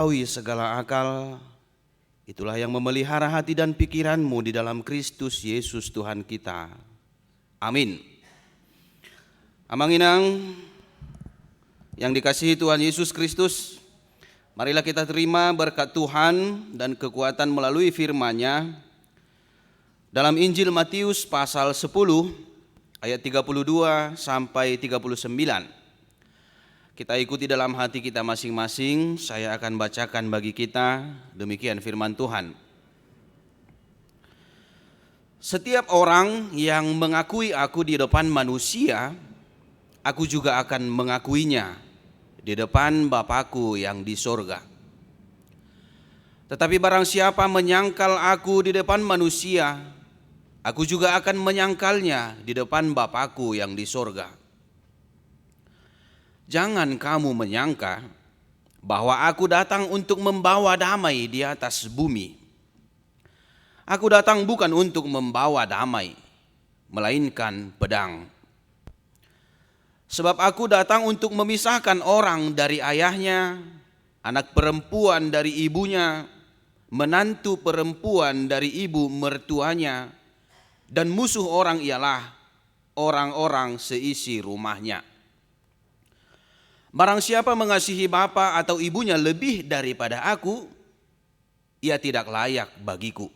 mengetahui segala akal, itulah yang memelihara hati dan pikiranmu di dalam Kristus Yesus Tuhan kita. Amin. Amanginang yang dikasihi Tuhan Yesus Kristus, marilah kita terima berkat Tuhan dan kekuatan melalui firman-Nya dalam Injil Matius pasal 10 ayat 32 sampai 39. Kita ikuti dalam hati kita masing-masing. Saya akan bacakan bagi kita, demikian firman Tuhan. Setiap orang yang mengakui aku di depan manusia, aku juga akan mengakuinya di depan Bapa-Ku yang di sorga. Tetapi barang siapa menyangkal aku di depan manusia, aku juga akan menyangkalnya di depan Bapa-Ku yang di sorga. Jangan kamu menyangka bahwa aku datang untuk membawa damai di atas bumi. Aku datang bukan untuk membawa damai, melainkan pedang. Sebab aku datang untuk memisahkan orang dari ayahnya, anak perempuan dari ibunya, menantu perempuan dari ibu mertuanya, dan musuh orang ialah orang-orang seisi rumahnya. Barang siapa mengasihi bapa atau ibunya lebih daripada aku, ia tidak layak bagiku.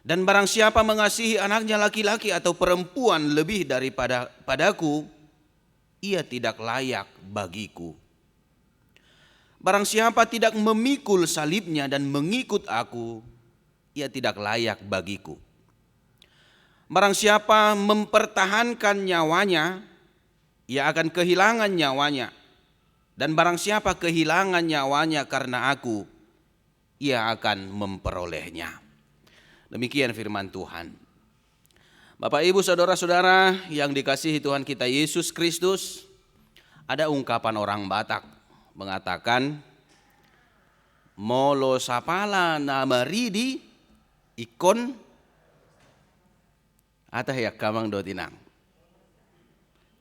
Dan barang siapa mengasihi anaknya laki-laki atau perempuan lebih daripada padaku, ia tidak layak bagiku. Barang siapa tidak memikul salibnya dan mengikut aku, ia tidak layak bagiku. Barang siapa mempertahankan nyawanya, ia akan kehilangan nyawanya. Dan barang siapa kehilangan nyawanya karena aku, ia akan memperolehnya. Demikian firman Tuhan. Bapak, Ibu, saudara-saudara yang dikasihi Tuhan kita Yesus Kristus, ada ungkapan orang Batak mengatakan, molo sapala namaridi ikon atah ya kamang dotinang.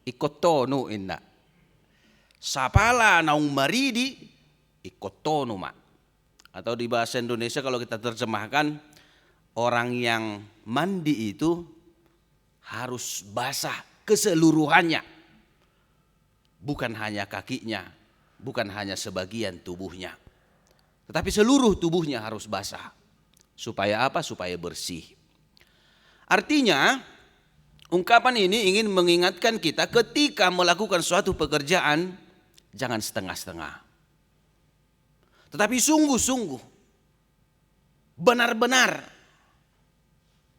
Ikotonu inna. Sapala naung maridi ikotonu ma. Atau di bahasa Indonesia kalau kita terjemahkan, orang yang mandi itu harus basah keseluruhannya. Bukan hanya kakinya, bukan hanya sebagian tubuhnya. Tetapi seluruh tubuhnya harus basah. Supaya apa? Supaya bersih. Artinya, ungkapan ini ingin mengingatkan kita ketika melakukan suatu pekerjaan, jangan setengah-setengah. Tetapi sungguh-sungguh, benar-benar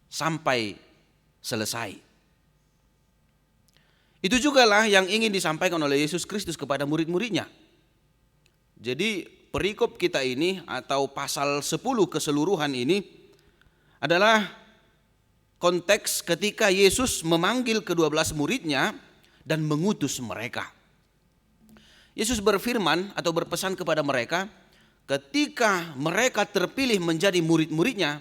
sampai selesai. Itu jugalah yang ingin disampaikan oleh Yesus Kristus kepada murid-muridnya. Jadi perikop kita ini atau pasal 10 keseluruhan ini adalah konteks ketika Yesus memanggil ke-12 muridnya dan mengutus mereka. Yesus berfirman atau berpesan kepada mereka, ketika mereka terpilih menjadi murid-muridnya,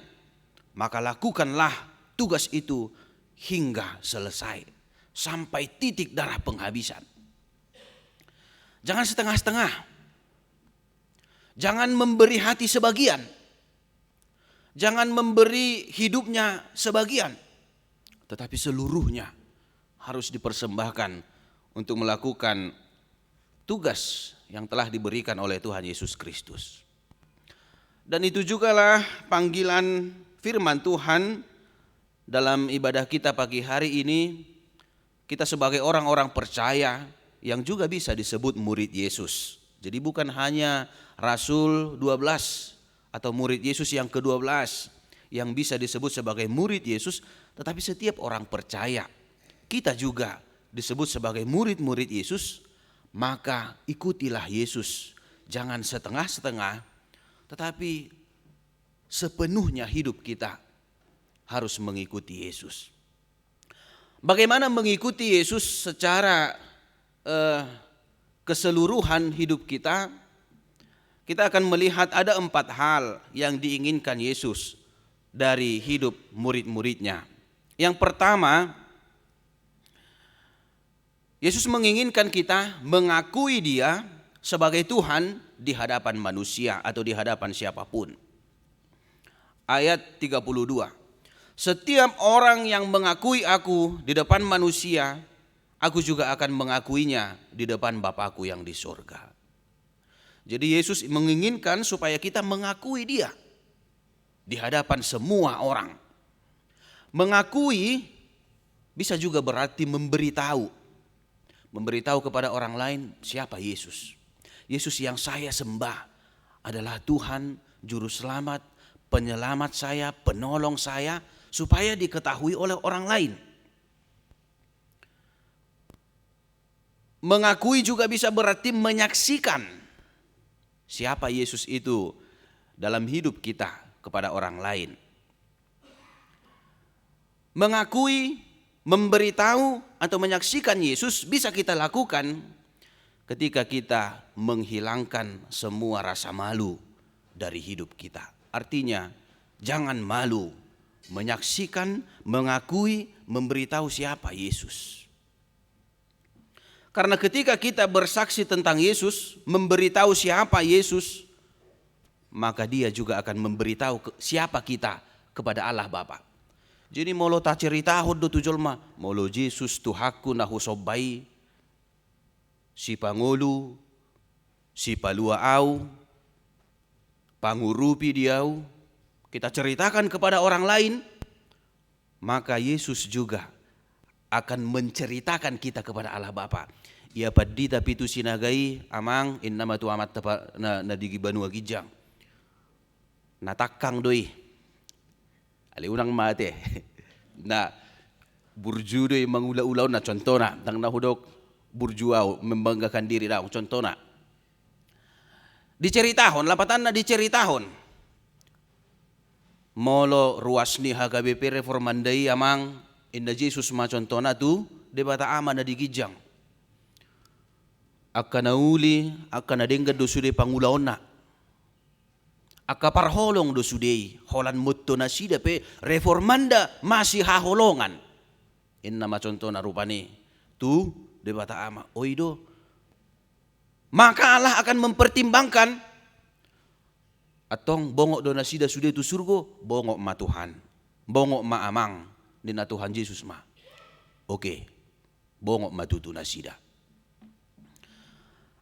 maka lakukanlah tugas itu hingga selesai, sampai titik darah penghabisan. Jangan setengah-setengah. Jangan memberi hati sebagian. Jangan memberi hidupnya sebagian, tetapi seluruhnya harus dipersembahkan untuk melakukan tugas yang telah diberikan oleh Tuhan Yesus Kristus. Dan itu jugalah panggilan firman Tuhan dalam ibadah kita pagi hari ini. Kita sebagai orang-orang percaya yang juga bisa disebut murid Yesus. Jadi bukan hanya Rasul 12 atau murid Yesus yang ke-12 yang bisa disebut sebagai murid Yesus, tetapi setiap orang percaya kita juga disebut sebagai murid-murid Yesus. Maka ikutilah Yesus, jangan setengah-setengah, tetapi sepenuhnya hidup kita harus mengikuti Yesus. Bagaimana mengikuti Yesus secara keseluruhan hidup kita? Kita akan melihat ada 4 hal yang diinginkan Yesus dari hidup murid-muridnya. Yang pertama, Yesus menginginkan kita mengakui Dia sebagai Tuhan di hadapan manusia atau di hadapan siapapun. Ayat 32. Setiap orang yang mengakui aku di depan manusia, aku juga akan mengakuinya di depan Bapakku yang di surga. Jadi Yesus menginginkan supaya kita mengakui Dia di hadapan semua orang. Mengakui bisa juga berarti memberitahu. Memberitahu kepada orang lain siapa Yesus. Yesus yang saya sembah adalah Tuhan, Juru Selamat, Penyelamat saya, Penolong saya, supaya diketahui oleh orang lain. Mengakui juga bisa berarti menyaksikan siapa Yesus itu dalam hidup kita kepada orang lain. Mengakui, memberitahu atau menyaksikan Yesus bisa kita lakukan ketika kita menghilangkan semua rasa malu dari hidup kita. Artinya, jangan malu menyaksikan, mengakui, memberitahu siapa Yesus. Karena ketika kita bersaksi tentang Yesus, memberitahu siapa Yesus, maka Dia juga akan memberitahu siapa kita kepada Allah Bapa. Jadi molo ta cerita do tujol ma, molo Yesus Tuhaku nahu sobai, si pangulu, si palua au, pangurupi diau, kita ceritakan kepada orang lain, maka Yesus juga akan menceritakan kita kepada Allah Bapa. Ia padi tapi tu sinagai amang innama tu amat na digi banua gijang. Natakang doi. Ali unang mate. Na burju doi mangula-ulaw na contona tang nahudok burjuau membanggakan diri daw contona. Diceritahon lapatan na diceritahon. Molo ruas ni HKBP reformandai amang inda Jesus ma contona tu debata ama na digijang. Akan nauli, akan nadenggad do sude pangulaon na. Aka parholong do sude, holan mutto na sida pe reformanda masih haholongan. Inna maconto na rupani, tu debata ama, oido. Maka Allah akan mempertimbangkan, atong bongok do na sida sude tu surgo, bongok ma Tuhan, bongok ma amang, dina Tuhan Yesus ma. Oke, bongok ma tutu na sida.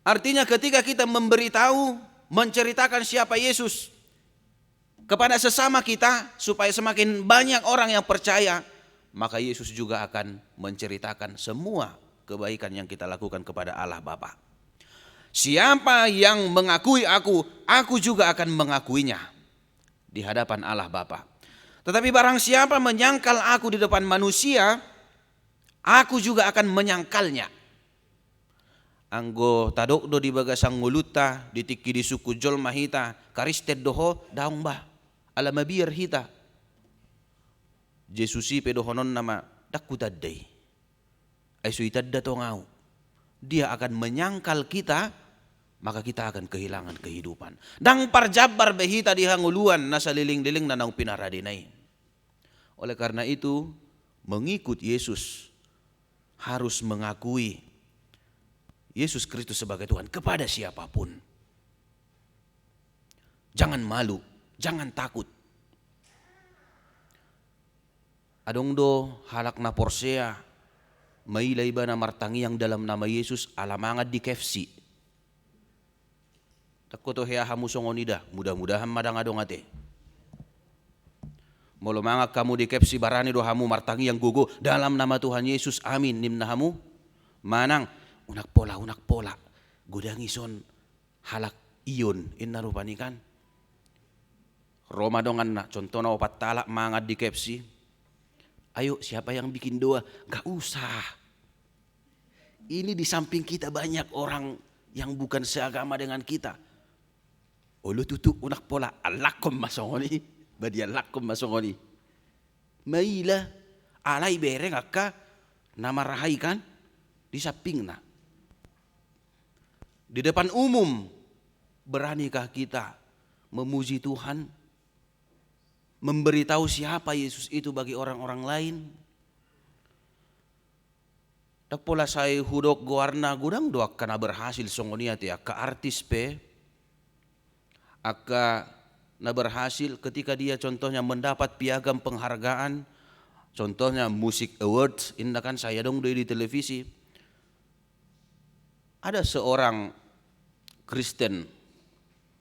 Artinya ketika kita memberitahu, menceritakan siapa Yesus kepada sesama kita supaya semakin banyak orang yang percaya, maka Yesus juga akan menceritakan semua kebaikan yang kita lakukan kepada Allah Bapa. Siapa yang mengakui aku juga akan mengakuinya di hadapan Allah Bapa. Tetapi barang siapa menyangkal aku di depan manusia, aku juga akan menyangkalnya. Anggo tadok do di bagasang nguluta ditiki di suku jol mahita karisted doho daung bah alamabir hita Jesusi pedohonon nama dakutadday ay suitadda to ngau. Dia akan menyangkal kita, maka kita akan kehilangan kehidupan. Dang parjabar behita di hanguluan nasa liling-liling na nang pinaradinay. Oleh karena itu mengikut Yesus harus mengakui Yesus Kristus sebagai Tuhan kepada siapapun. Jangan malu, jangan takut. Adong do halak na porsea, mailay ba na martangi yang dalam nama Yesus alamangad di KFC. Takko to hea hamusongonida, mudah-mudahan madangadong ate. Molo mangak kamu di KFC barani do hamu martangi yang gugo dalam nama Tuhan Yesus, amin nimna hamu. Manang unak pola gudangison halak iyon inna rupani kan Roma dongan na contoh na opat talak mangad di KFC. Ayo siapa yang bikin doa? Gak usah. Ini di samping kita banyak orang yang bukan seagama dengan kita. Ulu tutu unak pola alakom masongoni badia lakom masongoni maila alai bereng akka nama rahai kan di samping na. Di depan umum, beranikah kita memuji Tuhan? Memberitahu siapa Yesus itu bagi orang-orang lain? dak pola saya hudok guarna gudang doak kana berhasil songonia tia ka artis pe aka na berhasil ketika dia contohnya mendapat piagam penghargaan, contohnya Music Awards, indah kan saya dong di televisi. Ada seorang Kristen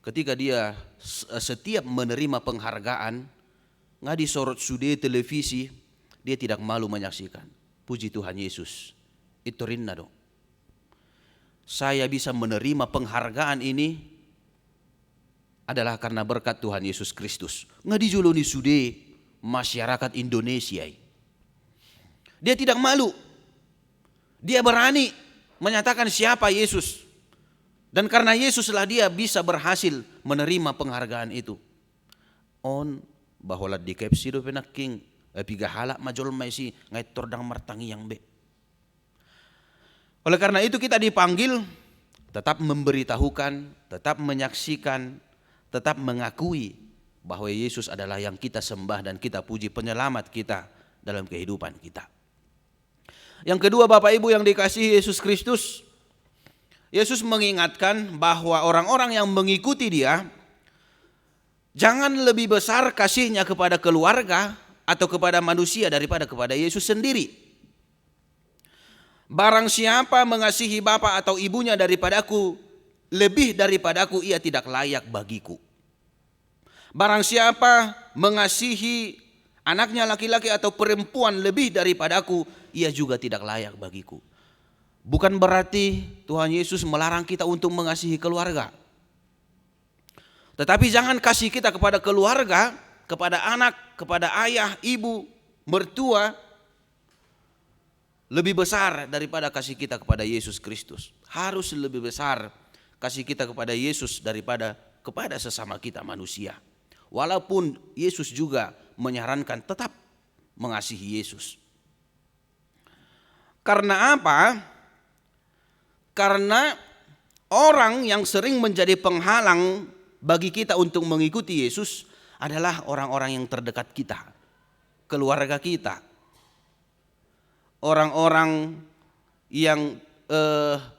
ketika dia setiap menerima penghargaan nggak disorot sudah televisi, dia tidak malu menyaksikan. Puji Tuhan Yesus. Itu rinna dong. Saya bisa menerima penghargaan ini adalah karena berkat Tuhan Yesus Kristus. Nggak dijuluni sudah masyarakat Indonesia. Dia tidak malu. Dia berani menyatakan siapa Yesus. Dan karena Yesuslah dia bisa berhasil menerima penghargaan itu. On bahwa di kepsido penaking piga halak majol maisi ngai tordang martangi yang be. Oleh karena itu kita dipanggil tetap memberitahukan, tetap menyaksikan, tetap mengakui bahwa Yesus adalah yang kita sembah dan kita puji, penyelamat kita dalam kehidupan kita. Yang kedua, Bapak Ibu yang dikasihi Yesus Kristus, Yesus mengingatkan bahwa orang-orang yang mengikuti dia jangan lebih besar kasihnya kepada keluarga atau kepada manusia daripada kepada Yesus sendiri. Barang siapa mengasihi bapa atau ibunya daripadaku, lebih daripadaku ia tidak layak bagiku. Barang siapa mengasihi anaknya laki-laki atau perempuan lebih daripadaku, ia juga tidak layak bagiku. Bukan berarti Tuhan Yesus melarang kita untuk mengasihi keluarga. Tetapi jangan kasih kita kepada keluarga, kepada anak, kepada ayah, ibu, mertua lebih besar daripada kasih kita kepada Yesus Kristus. Harus lebih besar kasih kita kepada Yesus daripada kepada sesama kita manusia. Walaupun Yesus juga menyarankan tetap mengasihi Yesus. Karena apa? Karena orang yang sering menjadi penghalang bagi kita untuk mengikuti Yesus adalah orang-orang yang terdekat kita, keluarga kita, orang-orang yang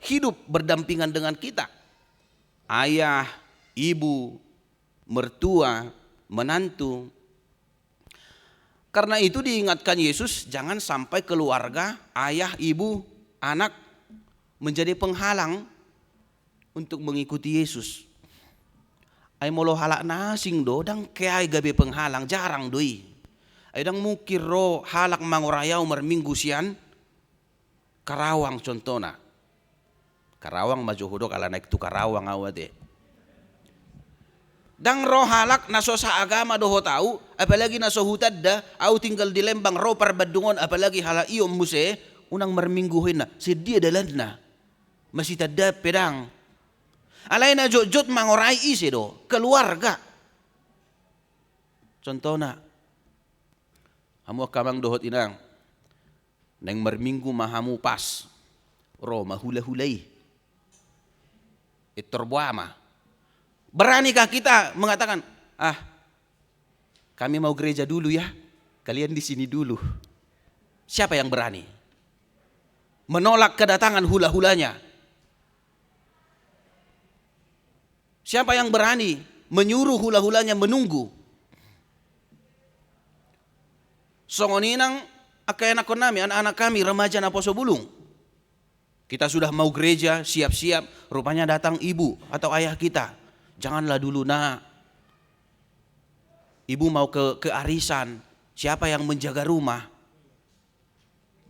hidup berdampingan dengan kita, ayah, ibu, mertua, menantu. Karena itu diingatkan Yesus, jangan sampai keluarga, ayah, ibu, anak menjadi penghalang untuk mengikuti Yesus. Ay molo halak nasing do, dang kaya gabe penghalang, jarang doi. Ay dang mukir ro halak mangorayaw marminggu sian, Karawang contohnya. Karawang maju hudok ala naik tu Karawang awade. Dang ro halak naso sa agama doho tahu, apalagi naso hutad da, au tinggal di Lembang ro parbadungon, apalagi hala iyo muse, unang marmingguhin na, si dia dalan na, masih tada pedang. Alay na jot mangoray isi do, keluarga. Contohnya, hamu kamang dohot inang, neng marminggu mahamu pas, ro mahula-hulay, itorbuama. Beranikah kita mengatakan, kami mau gereja dulu ya, kalian di sini dulu. Siapa yang berani? Menolak kedatangan hula-hulanya. Siapa yang berani menyuruh hula-hulanya menunggu? Songoninang akayanak nami, anak-anak kami remaja na Poso Bulung. Kita sudah mau gereja, siap-siap, rupanya datang ibu atau ayah kita. Janganlah dulu nak. Ibu mau ke arisan, siapa yang menjaga rumah?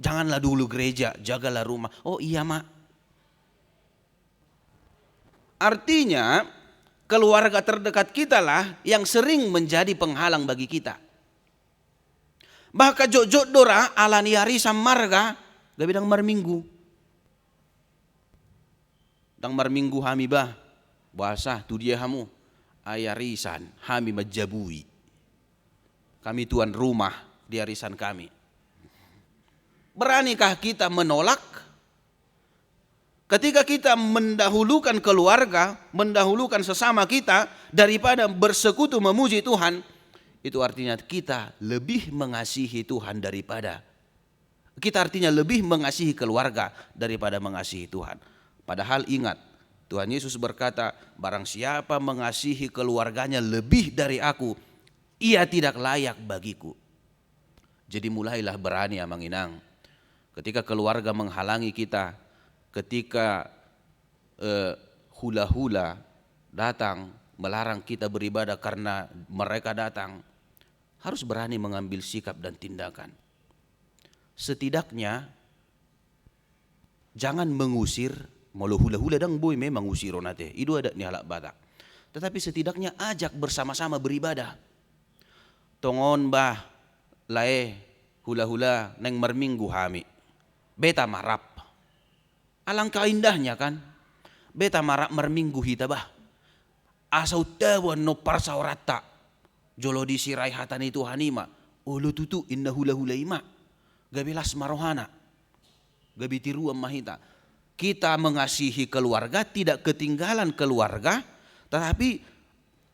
Janganlah dulu gereja, jagalah rumah. Oh iya mak. Artinya keluarga terdekat kita lah yang sering menjadi penghalang bagi kita. Bahkan jok dora alani arisan marga, gabi dang marminggu. Dang marminggu hami bah. Bahasa tu dia hamu ayarisan hami majabui. Kami tuan rumah di arisan kami. Beranikah kita menolak? Ketika kita mendahulukan keluarga, mendahulukan sesama kita daripada bersekutu memuji Tuhan, itu artinya kita lebih mengasihi Tuhan daripada Kita artinya lebih mengasihi keluarga daripada mengasihi Tuhan. Padahal ingat, Tuhan Yesus berkata, barang siapa mengasihi keluarganya lebih dari aku, ia tidak layak bagiku. Jadi mulailah berani Amang Inang. Ketika keluarga menghalangi kita, ketika hula-hula datang melarang kita beribadah karena mereka datang, harus berani mengambil sikap dan tindakan. Setidaknya jangan mengusir, malu hula-hula dang boy memang usiro nate, itu ada ni halak batak. Tetapi setidaknya ajak bersama-sama beribadah. Tongon bah lae hula-hula neng merminggu hami. Beta marap. Alangkah indahnya kan? Beta marap merminggu hita bah. Asau tawa no parsaurata. Jolo disirai hatani itu hanima. Ulu tutu indah hula-hula ima. Gabilas marohana. Gabi tiruam mahita. Kita mengasihi keluarga, tidak ketinggalan keluarga, tetapi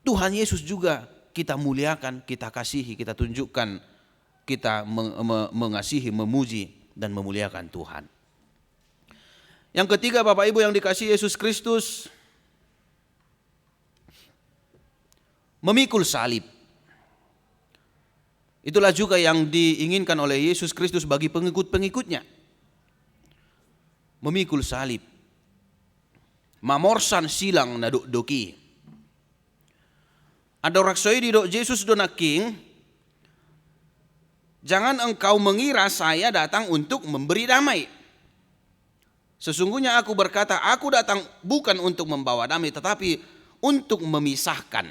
Tuhan Yesus juga kita muliakan, kita kasihi, kita tunjukkan, kita mengasihi, memuji dan memuliakan Tuhan. Yang ketiga, Bapak Ibu yang dikasihi Yesus Kristus, memikul salib. Itulah juga yang diinginkan oleh Yesus Kristus bagi pengikut-pengikutnya. Memikul salib. Mamorsan silang na doki. Ada raksoi di dok Yesus dona king. Jangan engkau mengira saya datang untuk memberi damai. Sesungguhnya aku berkata, aku datang bukan untuk membawa damai, tetapi untuk memisahkan,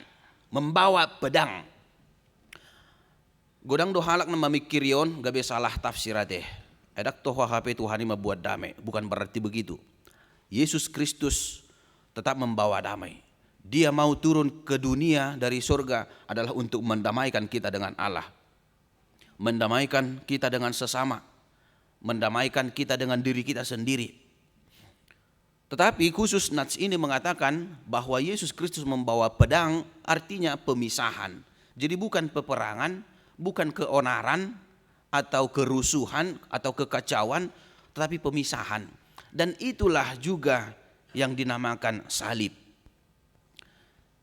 membawa pedang. Godang do halak na mamikirion gabe salah tafsirate. Edak toh HP Tuhan ini membuat damai, bukan berarti begitu. Yesus Kristus tetap membawa damai. Dia mau turun ke dunia dari surga adalah untuk mendamaikan kita dengan Allah. Mendamaikan kita dengan sesama. Mendamaikan kita dengan diri kita sendiri. Tetapi khusus Nats ini mengatakan bahwa Yesus Kristus membawa pedang, artinya pemisahan. Jadi bukan peperangan, bukan keonaran atau kerusuhan atau kekacauan, tetapi pemisahan. Dan itulah juga yang dinamakan salib.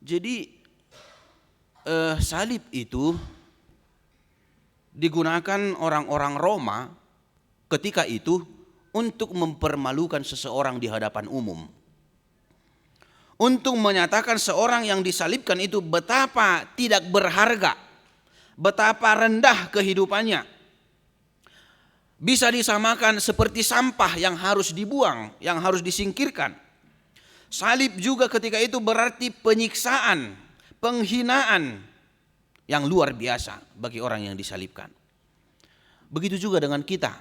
Jadi salib itu digunakan orang-orang Roma ketika itu untuk mempermalukan seseorang di hadapan umum. Untuk menyatakan seorang yang disalibkan itu betapa tidak berharga, betapa rendah kehidupannya. Bisa disamakan seperti sampah yang harus dibuang, yang harus disingkirkan. Salib juga ketika itu berarti penyiksaan, penghinaan yang luar biasa bagi orang yang disalibkan. Begitu juga dengan kita.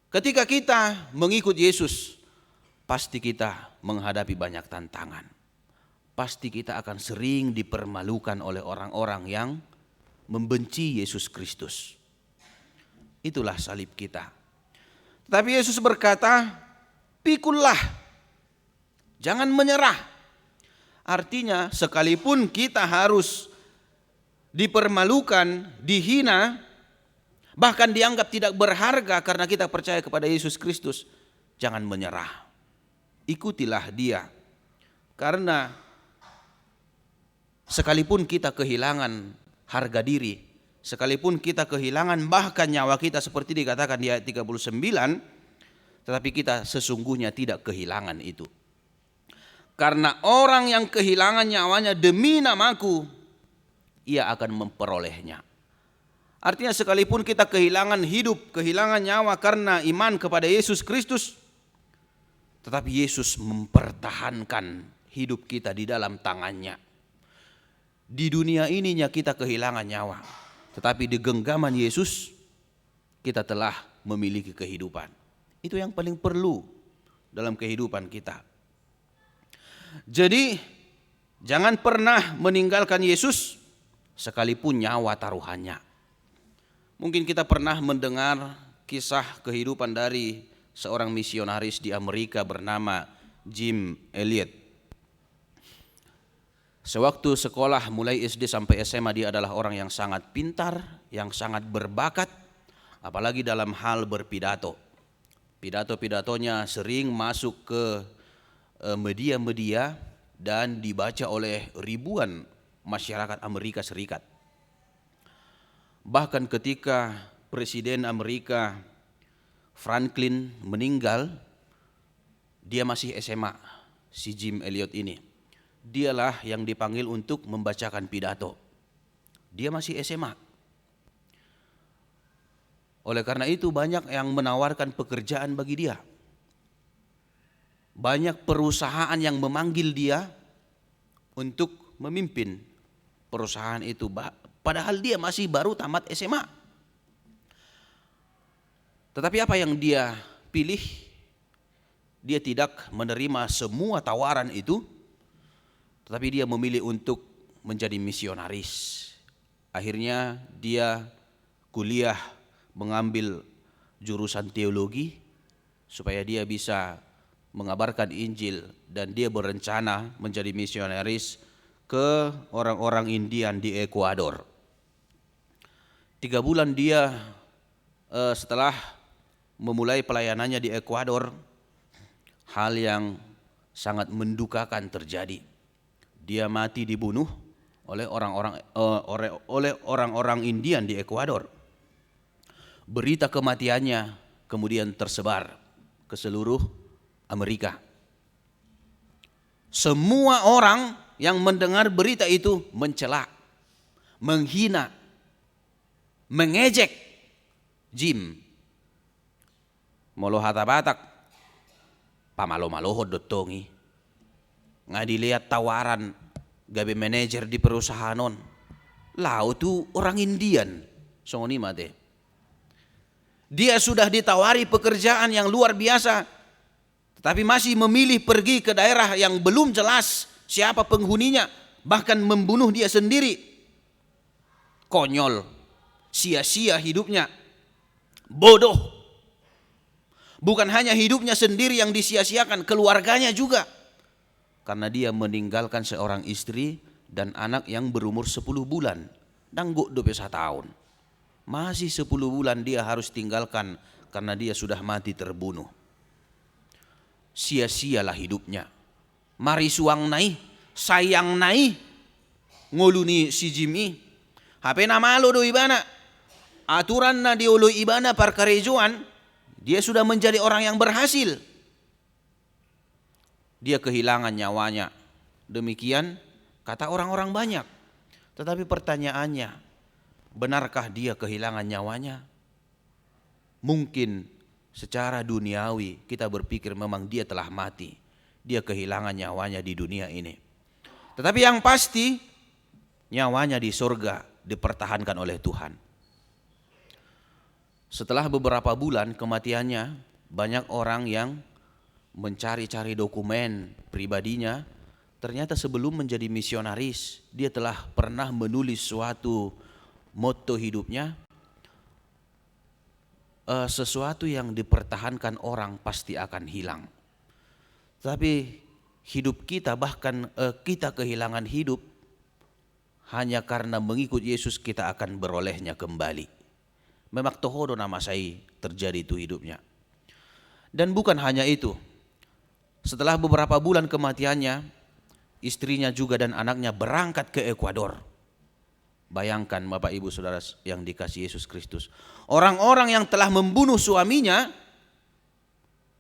Ketika kita mengikut Yesus, pasti kita menghadapi banyak tantangan. Pasti kita akan sering dipermalukan oleh orang-orang yang membenci Yesus Kristus. Itulah salib kita. Tetapi Yesus berkata, pikullah, jangan menyerah. Artinya sekalipun kita harus dipermalukan, dihina, bahkan dianggap tidak berharga karena kita percaya kepada Yesus Kristus, jangan menyerah. Ikutilah Dia. Karena sekalipun kita kehilangan harga diri, sekalipun kita kehilangan bahkan nyawa kita seperti dikatakan di ayat 39, tetapi kita sesungguhnya tidak kehilangan itu. Karena orang yang kehilangan nyawanya demi namaku, ia akan memperolehnya. Artinya sekalipun kita kehilangan hidup, kehilangan nyawa karena iman kepada Yesus Kristus, tetapi Yesus mempertahankan hidup kita di dalam tangannya. Di dunia ininya kita kehilangan nyawa, tetapi di genggaman Yesus kita telah memiliki kehidupan. Itu yang paling perlu dalam kehidupan kita. Jadi jangan pernah meninggalkan Yesus sekalipun nyawa taruhannya. Mungkin kita pernah mendengar kisah kehidupan dari seorang misionaris di Amerika bernama Jim Elliot. Sewaktu sekolah mulai SD sampai SMA dia adalah orang yang sangat pintar, yang sangat berbakat. apalagi dalam hal berpidato. Pidato-pidatonya sering masuk ke media-media dan dibaca oleh ribuan masyarakat Amerika Serikat. Bahkan ketika Presiden Amerika Franklin meninggal, dia masih SMA, si Jim Elliot ini. Dialah yang dipanggil untuk membacakan pidato. Dia masih SMA. Oleh karena itu banyak yang menawarkan pekerjaan bagi dia. Banyak perusahaan yang memanggil dia untuk memimpin perusahaan itu. Padahal dia masih baru tamat SMA. Tetapi apa yang dia pilih? Dia tidak menerima semua tawaran itu. Tetapi dia memilih untuk menjadi misionaris. Akhirnya dia kuliah mengambil jurusan teologi supaya dia bisa mengabarkan Injil, dan dia berencana menjadi misionaris ke orang-orang Indian di Ekuador. 3 bulan dia setelah memulai pelayanannya di Ekuador, hal yang sangat mendukakan terjadi. Dia mati dibunuh oleh orang-orang Indian di Ekuador. Berita kematiannya kemudian tersebar ke seluruh Amerika. Semua orang yang mendengar berita itu mencela, menghina, mengejek Jim. Molo hata-batak, pamalo-malohod dotongi. Nga dilihat tawaran gabe manajer di perusahaan non. Lau tu orang Indian, songoni mate. Dia sudah ditawari pekerjaan yang luar biasa, tetapi masih memilih pergi ke daerah yang belum jelas siapa penghuninya, bahkan membunuh dia sendiri. Konyol, sia-sia hidupnya, bodoh. Bukan hanya hidupnya sendiri yang disia-siakan, keluarganya juga. Karena dia meninggalkan seorang istri dan anak yang berumur 10 bulan. Dangguk 21 tahun. Masih 10 bulan dia harus tinggalkan karena dia sudah mati terbunuh. Sia-sialah hidupnya. Mari suang nai, sayang nai, nguluni si Jimmy. Hape nama lo do ibana. Aturan na di ulu ibana parkarejuan, dia sudah menjadi orang yang berhasil. Dia kehilangan nyawanya. Demikian kata orang-orang banyak. Tetapi pertanyaannya, benarkah dia kehilangan nyawanya? Mungkin secara duniawi kita berpikir memang dia telah mati. Dia kehilangan nyawanya di dunia ini. Tetapi yang pasti nyawanya di surga dipertahankan oleh Tuhan. Setelah beberapa bulan kematiannya, banyak orang yang mencari-cari dokumen pribadinya. Ternyata sebelum menjadi misionaris, dia telah pernah menulis suatu motto hidupnya, sesuatu yang dipertahankan orang pasti akan hilang. Tapi hidup kita, bahkan kita kehilangan hidup, hanya karena mengikut Yesus kita akan berolehnya kembali. Memang tohodo nama saya terjadi itu hidupnya. Dan bukan hanya itu. Setelah beberapa bulan kematiannya, istrinya juga dan anaknya berangkat ke Ekuador. Bayangkan Bapak Ibu Saudara yang dikasihi Yesus Kristus. Orang-orang yang telah membunuh suaminya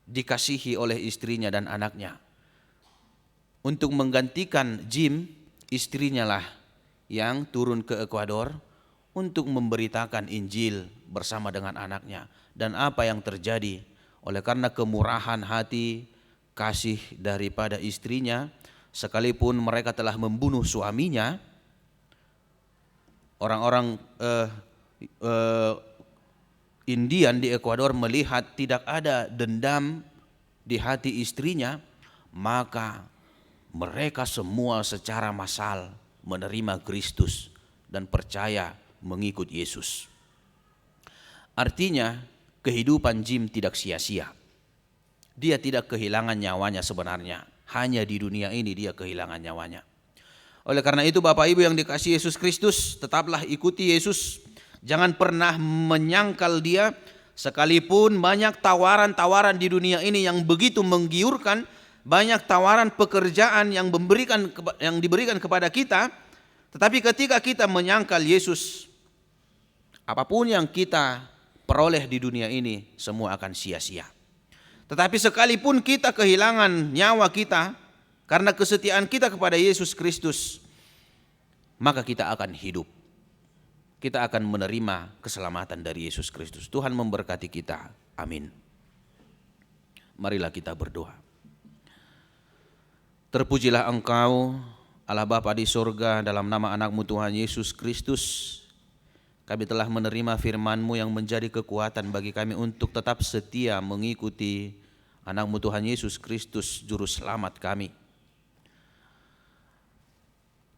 dikasihi oleh istrinya dan anaknya. Untuk menggantikan Jim, istrinya lah yang turun ke Ekuador untuk memberitakan Injil bersama dengan anaknya. Dan apa yang terjadi? Oleh karena kemurahan hati, kasih daripada istrinya, sekalipun mereka telah membunuh suaminya, orang-orang Indian di Ekuador melihat tidak ada dendam di hati istrinya, maka mereka semua secara massal menerima Kristus dan percaya mengikut Yesus. Artinya kehidupan Jim tidak sia-sia. Dia tidak kehilangan nyawanya sebenarnya. Hanya di dunia ini dia kehilangan nyawanya. Oleh karena itu Bapak Ibu yang dikasihi Yesus Kristus, tetaplah ikuti Yesus. Jangan pernah menyangkal dia, sekalipun banyak tawaran-tawaran di dunia ini yang begitu menggiurkan, banyak tawaran pekerjaan yang diberikan kepada kita, tetapi ketika kita menyangkal Yesus, apapun yang kita peroleh di dunia ini semua akan sia-sia. Tetapi sekalipun kita kehilangan nyawa kita karena kesetiaan kita kepada Yesus Kristus, maka kita akan hidup. Kita akan menerima keselamatan dari Yesus Kristus. Tuhan memberkati kita. Amin. Marilah kita berdoa. Terpujilah Engkau, Allah Bapa di sorga, dalam nama anak-Mu Tuhan Yesus Kristus. Kami telah menerima firman-Mu yang menjadi kekuatan bagi kami untuk tetap setia mengikuti anak-Mu Tuhan Yesus Kristus, Juru Selamat kami.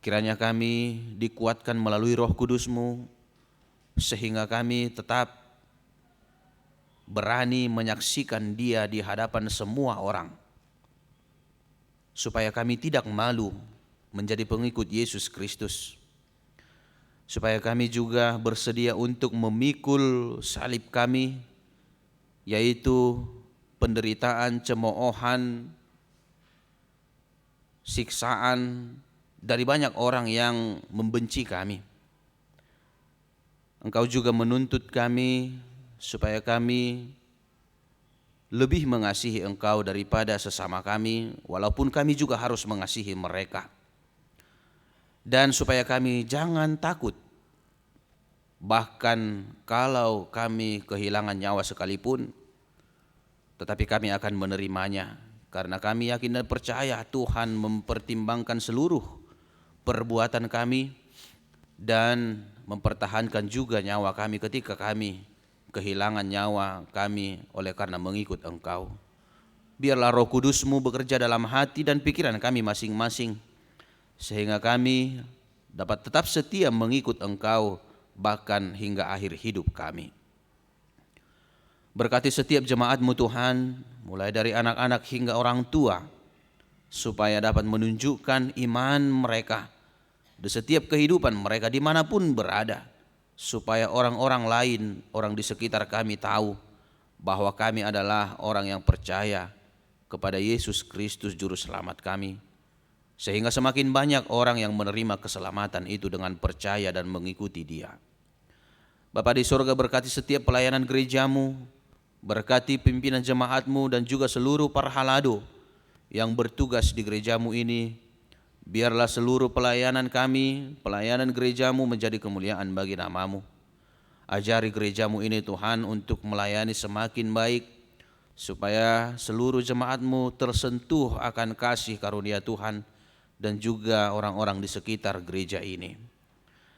Kiranya kami dikuatkan melalui Roh Kudus-Mu, sehingga kami tetap berani menyaksikan Dia di hadapan semua orang, supaya kami tidak malu menjadi pengikut Yesus Kristus, supaya kami juga bersedia untuk memikul salib kami, yaitu penderitaan, cemoohan, siksaan dari banyak orang yang membenci kami. Engkau juga menuntut kami supaya kami lebih mengasihi Engkau daripada sesama kami, walaupun kami juga harus mengasihi mereka. Dan supaya kami jangan takut, bahkan kalau kami kehilangan nyawa sekalipun, tetapi kami akan menerimanya, karena kami yakin dan percaya Tuhan mempertimbangkan seluruh perbuatan kami dan mempertahankan juga nyawa kami ketika kami kehilangan nyawa kami oleh karena mengikut Engkau. Biarlah Roh Kudus-Mu bekerja dalam hati dan pikiran kami masing-masing, sehingga kami dapat tetap setia mengikut Engkau bahkan hingga akhir hidup kami. Berkati setiap jemaat-Mu Tuhan, mulai dari anak-anak hingga orang tua, supaya dapat menunjukkan iman mereka di setiap kehidupan mereka dimanapun berada, supaya orang-orang lain, orang di sekitar kami tahu bahwa kami adalah orang yang percaya kepada Yesus Kristus Juru Selamat kami, sehingga semakin banyak orang yang menerima keselamatan itu dengan percaya dan mengikuti Dia. Bapa di sorga, berkati setiap pelayanan gereja-Mu, berkati pimpinan jemaat-Mu dan juga seluruh para halado yang bertugas di gereja-Mu ini. Biarlah seluruh pelayanan kami, pelayanan gereja-Mu menjadi kemuliaan bagi nama-Mu. Ajari gereja-Mu ini Tuhan untuk melayani semakin baik, supaya seluruh jemaat-Mu tersentuh akan kasih karunia Tuhan dan juga orang-orang di sekitar gereja ini.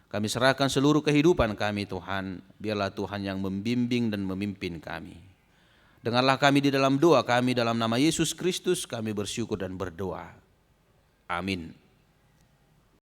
Kami serahkan seluruh kehidupan kami Tuhan, biarlah Tuhan yang membimbing dan memimpin kami. Dengarlah kami di dalam doa kami, dalam nama Yesus Kristus kami bersyukur dan berdoa. Amin.